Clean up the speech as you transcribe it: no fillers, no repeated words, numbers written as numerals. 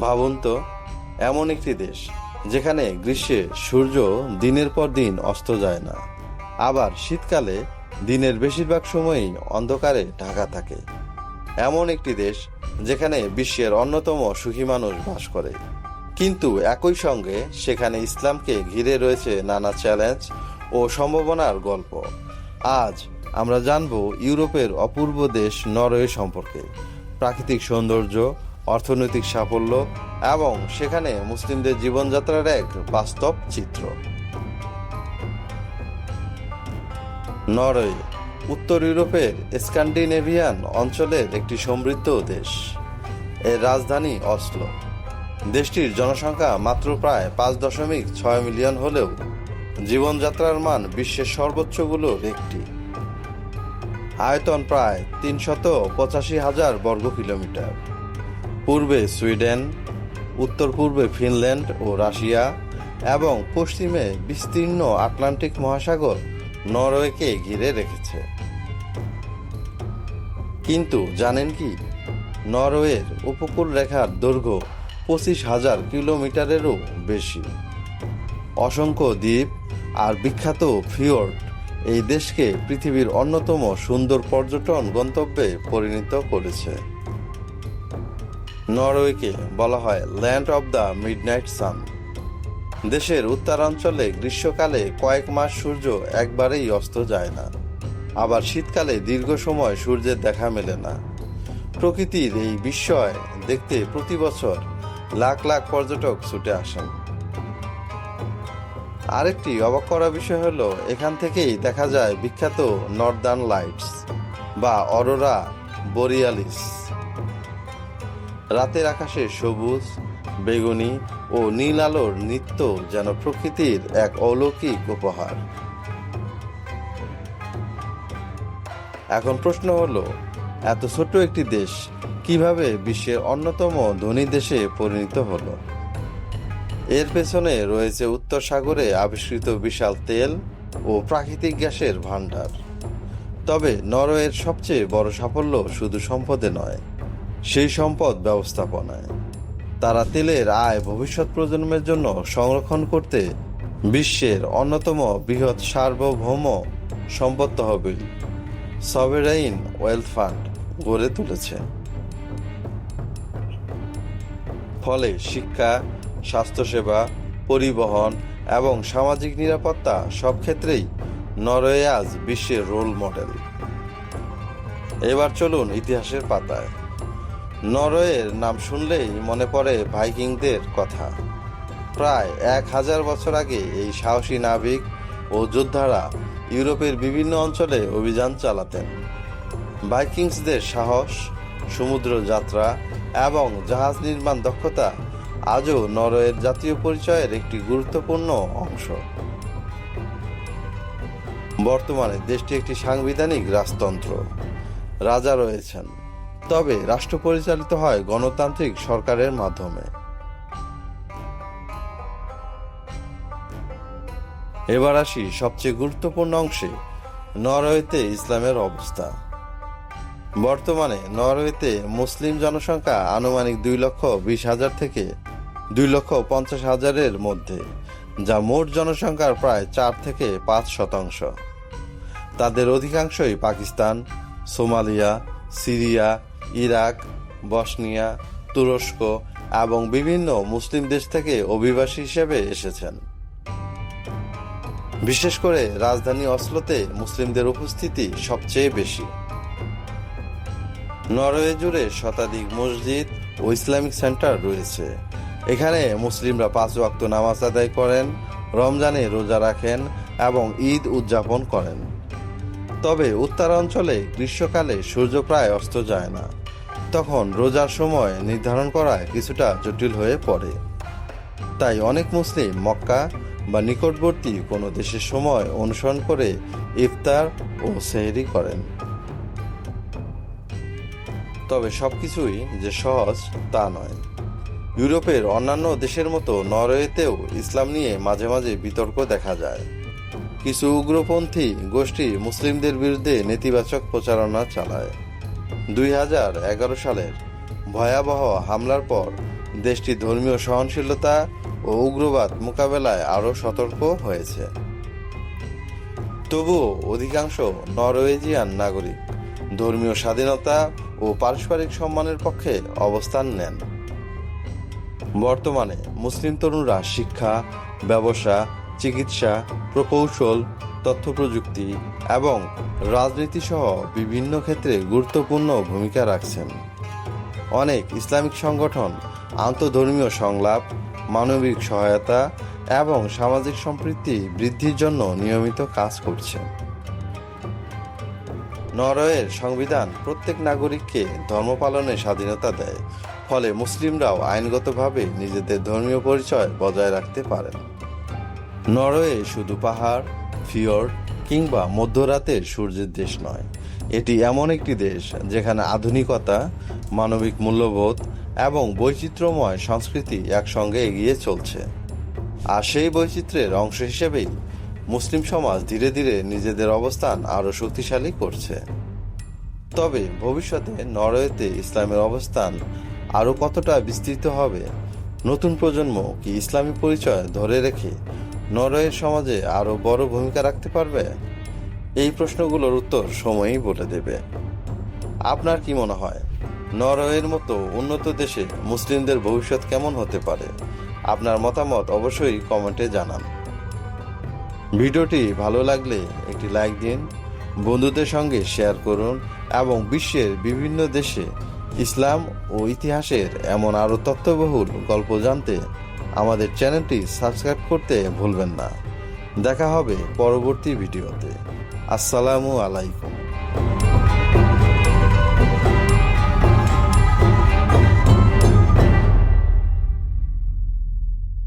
ভাবুন তো, এমন একটি দেশ যেখানে গ্রীষ্মে সূর্য দিনের পর দিন অস্ত যায় না, আবার শীতকালে দিনের বেশিরভাগ সময়ই অন্ধকারে ঢাকা থাকে। এমন একটি দেশ যেখানে বিশ্বের অন্যতম সুখী মানুষ বাস করে, কিন্তু একই সঙ্গে সেখানে ইসলামকে ঘিরে রয়েছে নানা চ্যালেঞ্জ ও সম্ভাবনার গল্প। আজ আমরা জানব ইউরোপের অপূর্ব দেশ নরওয়ে সম্পর্কে, প্রাকৃতিক সৌন্দর্য, অর্থনৈতিক সাফল্য এবং সেখানে মুসলিমদের জীবনযাত্রার এক বাস্তব চিত্র। নরওয়ে উত্তর ইউরোপের স্ক্যান্ডিনেভিয়ান অঞ্চলের একটি সমৃদ্ধ দেশ। এর রাজধানী অসলো। দেশটির জনসংখ্যা মাত্র প্রায় 5.6 মিলিয়ন হলেও জীবনযাত্রার মান বিশ্বের সর্বোচ্চগুলোর একটি। আয়তন প্রায় 385,000 বর্গ কিলোমিটার। পূর্বে সুইডেন, উত্তর পূর্বে ফিনল্যান্ড ও রাশিয়া এবং পশ্চিমে বিস্তীর্ণ আটলান্টিক মহাসাগর নরওয়েকে ঘিরে রেখেছে। কিন্তু জানেন কি, নরওয়ের উপকূল রেখার দৈর্ঘ্য 25,000 কিলোমিটারেরও বেশি। অসংখ্য দ্বীপ আর বিখ্যাত ফিওর্ড এই দেশকে পৃথিবীর অন্যতম সুন্দর পর্যটন গন্তব্যে পরিণত করেছে। নরওয়েকে বলা হয় ল্যান্ড অব দ্য মিডনাইট সান। দেশের উত্তরাঞ্চলে গ্রীষ্মকালে কয়েক মাস সূর্য একবারেই অস্ত যায় না, আবার শীতকালে দীর্ঘ সময় সূর্যের দেখা মেলে না। প্রকৃতির এই বিস্ময় দেখতে প্রতি বছর লাখ লাখ পর্যটক ছুটে আসেন। আরেকটি অবাক করা বিষয় হলো, এখান থেকেই দেখা যায় বিখ্যাত নর্দার্ন লাইটস বা অরোরা বোরিয়ালিস। রাতের আকাশে সবুজ, বেগুনি ও নীল আলোর নৃত্য যেন প্রকৃতির এক অলৌকিক উপহার। এখন প্রশ্ন হলো, এত ছোট্ট একটি দেশ কিভাবে বিশ্বের অন্যতম ধনী দেশে পরিণত হলো? এর পেছনে রয়েছে উত্তর সাগরে আবিষ্কৃত বিশাল তেল ও প্রাকৃতিক গ্যাসের ভান্ডার। তবে নরওয়ের সবচেয়ে বড় সাফল্য শুধু সম্পদে নয়, সেই সম্পদ ব্যবস্থাপনায়। তারা তেলের আয় ভবিষ্যৎ প্রজন্মের জন্য সংরক্ষণ করতে বিশ্বের অন্যতম বৃহৎ সার্বভৌম সম্পদ তহবিল সভেরাইন ওয়েলথ ফান্ড গড়ে তুলেছে। ফলে শিক্ষা, স্বাস্থ্যসেবা, পরিবহন এবং সামাজিক নিরাপত্তা সব ক্ষেত্রেই নরওয়ে আজ বিশ্বের রোল মডেল। এবার চলুন ইতিহাসের পাতায়। নরওয়ের নাম শুনলেই মনে পড়ে ভাইকিংদের কথা। প্রায় 1000 বছর আগে এই সাহসী নাবিক ও যোদ্ধারা ইউরোপের বিভিন্ন অঞ্চলে অভিযান চালাতেন। ভাইকিংসদের সাহস, সমুদ্র যাত্রা এবং জাহাজ নির্মাণ দক্ষতা আজও নরওয়ের জাতীয় পরিচয়ের একটি গুরুত্বপূর্ণ অংশ। বর্তমানে দেশটি একটি সাংবিধানিক রাজতন্ত্র। রাজা রয়েছেন, তবে রাষ্ট্র পরিচালিত হয় গণতান্ত্রিক সরকারের মাধ্যমে। এবার আসি সবচেয়ে গুরুত্বপূর্ণ অংশে, নরওয়েতে ইসলামের অবস্থা। বর্তমানে নরওয়েতে মুসলিম জনসংখ্যা আনুমানিক 2,20,000 থেকে 2,50,000-এর মধ্যে, যা মোট জনসংখ্যার প্রায় 4 থেকে 5%। তাদের অধিকাংশই Pakistan, Somalia, Syria, Iraq, Bosnia, তুরস্ক এবং বিভিন্ন মুসলিম দেশ থেকে অভিবাসী হিসেবে এসেছেন। বিশেষ করে রাজধানী অসলোতে মুসলিমদের উপস্থিতি সবচেয়ে বেশি। নরওয়ে জুড়ে শতাধিক মসজিদ ও ইসলামিক সেন্টার রয়েছে। এখানে মুসলিমরা 5 ওয়াক্ত নামাজ আদায় করেন, রমজানে রোজা রাখেন এবং ঈদ উদযাপন করেন। তবে উত্তরাঞ্চলে গ্রীষ্মকালে সূর্য প্রায় অস্ত যায় না, তখন রোজার সময় নির্ধারণ করা কিছুটা জটিল হয়ে পড়ে। তাই অনেক মুসলিম মক্কা বা নিকটবর্তী কোনো দেশের সময় অনুসরণ করে ইফতার ও সেহরি করেন। তবে সবকিছুই যে সহজ তা নয়। ইউরোপের অন্যান্য দেশের মতো নরওয়েতেও ইসলাম নিয়ে মাঝে মাঝে বিতর্ক দেখা যায়। কিছু উগ্রপন্থী গোষ্ঠী মুসলিমদের বিরুদ্ধে নেতিবাচক প্রচারণা চালায়। 2011 সালের ভয়াবহ হামলার পর দেশটি ধর্মীয় সহনশীলতা ও উগ্রবাদ মোকাবেলায় আরও সতর্ক হয়েছে। তবুও অধিকাংশ নরওয়েজিয়ান নাগরিক ধর্মীয় স্বাধীনতা ও পারস্পরিক সম্মানের পক্ষে অবস্থান নেন। বর্তমানে মুসলিম তরুণরা শিক্ষা, ব্যবসা, চিকিৎসা, প্রকৌশল, তথ্য প্রযুক্তি এবং রাজনীতি সহ বিভিন্ন ক্ষেত্রে গুরুত্বপূর্ণ ভূমিকা রাখছেন। অনেক ইসলামিক সংগঠন আন্তঃধর্মীয় সংলাপ, মানবিক সহায়তা এবং সামাজিক সম্প্রীতি বৃদ্ধির জন্য নিয়মিত কাজ করছে। নরওয়ের সংবিধান প্রত্যেক নাগরিককে ধর্ম পালনের স্বাধীনতা দেয়, ফলে মুসলিমরাও আইনগতভাবে নিজেদের ধর্মীয় পরিচয় বজায় রাখতে পারেন। নরওয়ে শুধু পাহাড়, ফিয়র্ড কিংবা মধ্যরাতের সূর্যের দেশ নয়, এটি এমন একটি দেশ যেখানে আধুনিকতা, মানবিক মূল্যবোধ এবং বৈচিত্র্যময় সংস্কৃতি একসঙ্গে এগিয়ে চলছে। আর সেই বৈচিত্র্যের অংশ হিসেবেই মুসলিম সমাজ ধীরে ধীরে নিজেদের অবস্থান আরও শক্তিশালী করছে। তবে ভবিষ্যতে নরওয়েতে ইসলামের অবস্থান আরও কতটা বিস্তৃত হবে? নতুন প্রজন্ম কি ইসলামী পরিচয় ধরে রেখে নরওয়ের সমাজে আরও বড় ভূমিকা রাখতে পারবে? এই প্রশ্নগুলোর উত্তর সময়ই বলে দেবে। আপনার কি মনে হয়, নরওয়ের মতো উন্নত দেশে মুসলিমদের ভবিষ্যৎ কেমন হতে পারে? আপনার মতামত অবশ্যই কমেন্টে জানান। ভিডিওটি ভালো লাগলে একটি লাইক দিন, বন্ধুদের সঙ্গে শেয়ার করুন এবং বিশ্বের বিভিন্ন দেশে ইসলাম ও ইতিহাসের এমন আরও তথ্যবহুল গল্প জানতে আমাদের চ্যানেলটি সাবস্ক্রাইব করতে ভুলবেন না। দেখা হবে পরবর্তী ভিডিওতে। আসসালামু আলাইকুম।